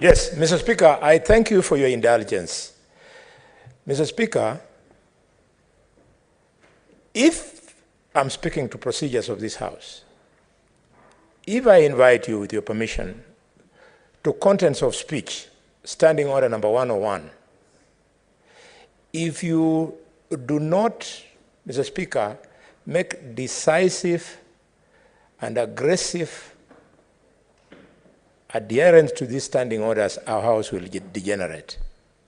Yes, Mr. Speaker, I thank you for your indulgence. Mr. Speaker, if I'm speaking to procedures of this House, if I invite you, with your permission, to contents of speech, Standing Order number 101, if you do not, Mr. Speaker, make decisive and aggressive adherence to these standing orders, our House will degenerate.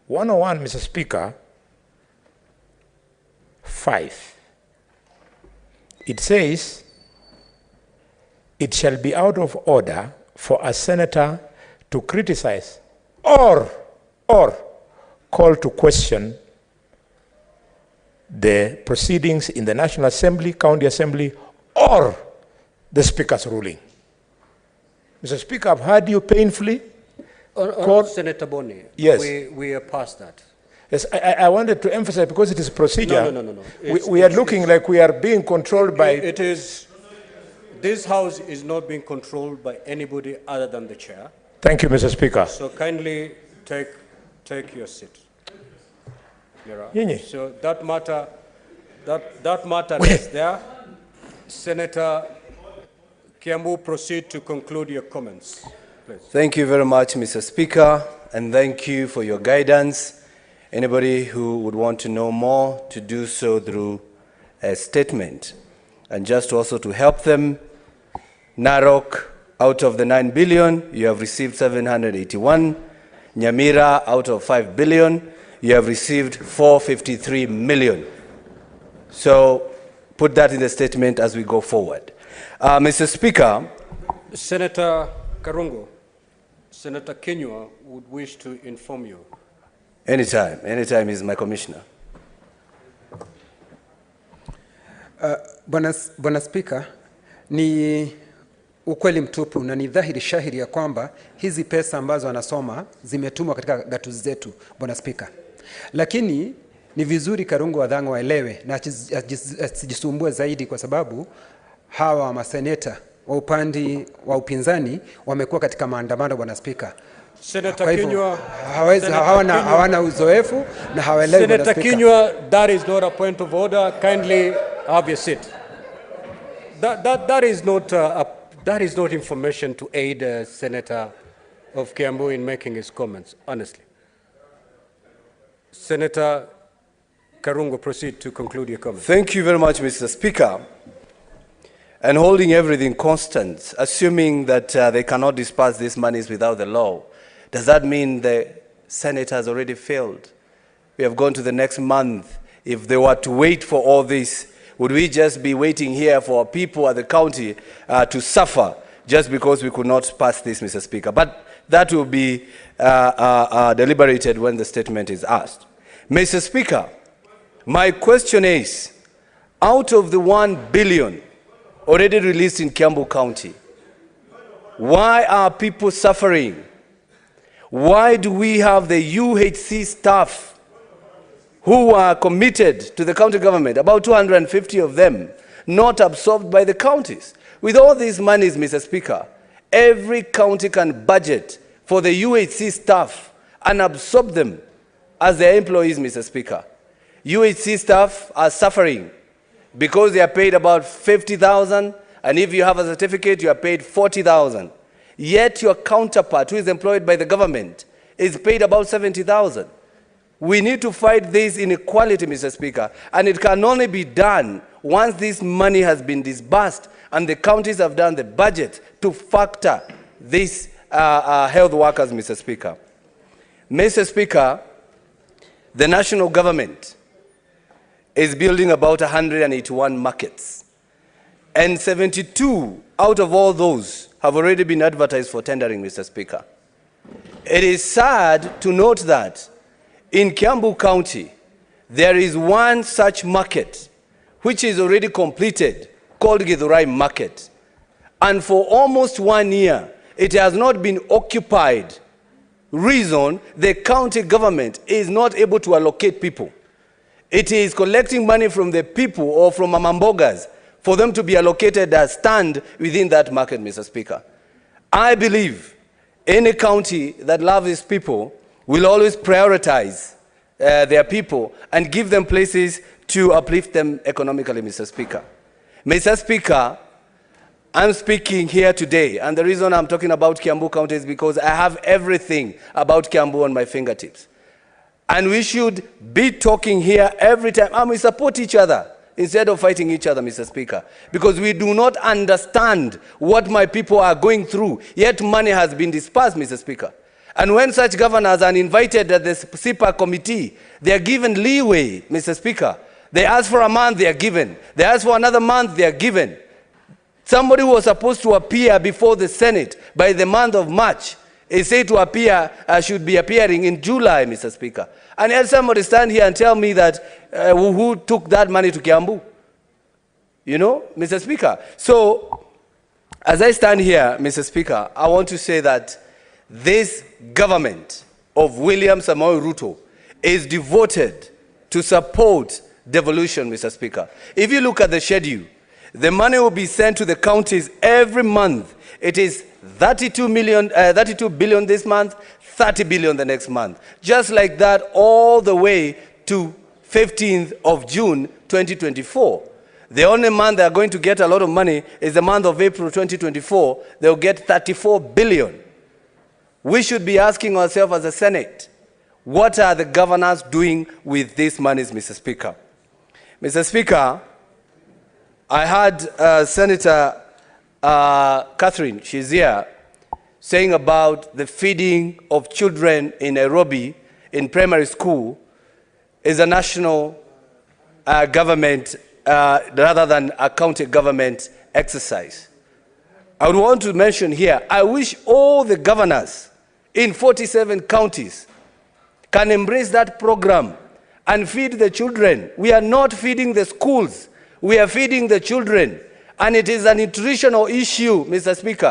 101, Mr. Speaker, 5. It says, it shall be out of order for a senator to criticize or call to question the proceedings in the National Assembly, County Assembly, or the Speaker's ruling. Mr. Speaker, I've heard you painfully. Senator Boni, yes. We are past that. Yes, I wanted to emphasize, because it is procedure. No. We are looking like we are being controlled by... It is... This House is not being controlled by anybody other than the chair. Thank you, Mr. Speaker. So kindly take your seat. Ngunyi. So that matter is there. Senator Kiambu, proceed to conclude your comments, please. Thank you very much, Mr. Speaker, and thank you for your guidance. Anybody who would want to know more, to do so through a statement. And just also to help them, Narok, out of the 9 billion, you have received 781. Nyamira, out of 5 billion, you have received 453 million. So put that in the statement as we go forward. Mr. Speaker. Senator Karungo, Senator Kenywa would wish to inform you. Anytime is my commissioner. Bwana Spika, ni ukweli mtupu na ni dhahiri shahiri ya kwamba hizi pesa ambazo anasoma zimetumwa katika gatuzi zetu, Bwana Spika. Lakini ni vizuri Karungo Wadhanga waelewe na asijisumbue zaidi, kwa sababu hawa maseneta wa upande wa upinzani wamekuwa katika maandamano, Bwana Spika. Senator Kenywa, hawana uzoefu na hawaelewi, Bwana Spika. Senator Kenywa, that is not a point of order. Kindly have your seat. That is not information to aid Senator of Kiambu in making his comments, honestly. Senator Karungo, proceed to conclude your comments. Thank you very much, Mr. Speaker. And holding everything constant, assuming that they cannot disperse these monies without the law, does that mean the Senate has already failed? We have gone to the next month. If they were to wait for all this, would we just be waiting here for people at the county to suffer just because we could not pass this, Mr. Speaker? But that will be deliberated when the statement is asked. Mr. Speaker, my question is, out of the 1 billion already released in Kiambu County, why are people suffering? Why do we have the UHC staff who are committed to the county government, about 250 of them, not absorbed by the counties? With all these monies, Mr. Speaker, every county can budget for the UHC staff and absorb them as their employees, Mr. Speaker. UHC staff are suffering because they are paid about 50,000, and if you have a certificate, you are paid 40,000. Yet your counterpart, who is employed by the government, is paid about 70,000. We need to fight this inequality, Mr. Speaker, and it can only be done once this money has been disbursed and the counties have done the budget to factor these health workers, Mr. Speaker. Mr. Speaker, the national government is building about 181 markets, and 72 out of all those have already been advertised for tendering, Mr. Speaker. It is sad to note that in Kiambu County, there is one such market which is already completed, called Githurai Market. And for almost 1 year, it has not been occupied. Reason, the county government is not able to allocate people. It is collecting money from the people or from mamambogas for them to be allocated as stand within that market, Mr. Speaker. I believe Any county that loves its people will always prioritize their people and give them places to uplift them economically, Mr. Speaker. Mr. Speaker, I'm speaking here today, and the reason I'm talking about Kiambu County is because I have everything about Kiambu on my fingertips. And we should be talking here every time, and we support each other instead of fighting each other, Mr. Speaker, because we do not understand what my people are going through, yet money has been dispersed, Mr. Speaker. And when such governors are invited at the SIPA committee, they are given leeway, Mr. Speaker. They ask for a month, they are given. They ask for another month, they are given. Somebody who was supposed to appear before the Senate by the month of March is said to appear, should be appearing in July, Mr. Speaker. And yet somebody stand here and tell me that who took that money to Kiambu? You know, Mr. Speaker. So, as I stand here, Mr. Speaker, I want to say that this government of William Samoei Ruto is devoted to support devolution, Mr. Speaker. If you look at the schedule, the money will be sent to the counties every month. It is 32 billion this month, 30 billion the next month. Just like that all the way to 15th of June 2024. The only month they are going to get a lot of money is the month of April 2024. They'll get 34 billion. We should be asking ourselves as a Senate, what are the governors doing with these monies, Mr. Speaker? Mr. Speaker, I heard Senator Catherine, she's here, saying about the feeding of children in Nairobi in primary school is a national government rather than a county government exercise. I would want to mention here, I wish all the governors in 47 counties can embrace that program and feed the children. We are not feeding the schools. We are feeding the children. And it is a nutritional issue, Mr. Speaker.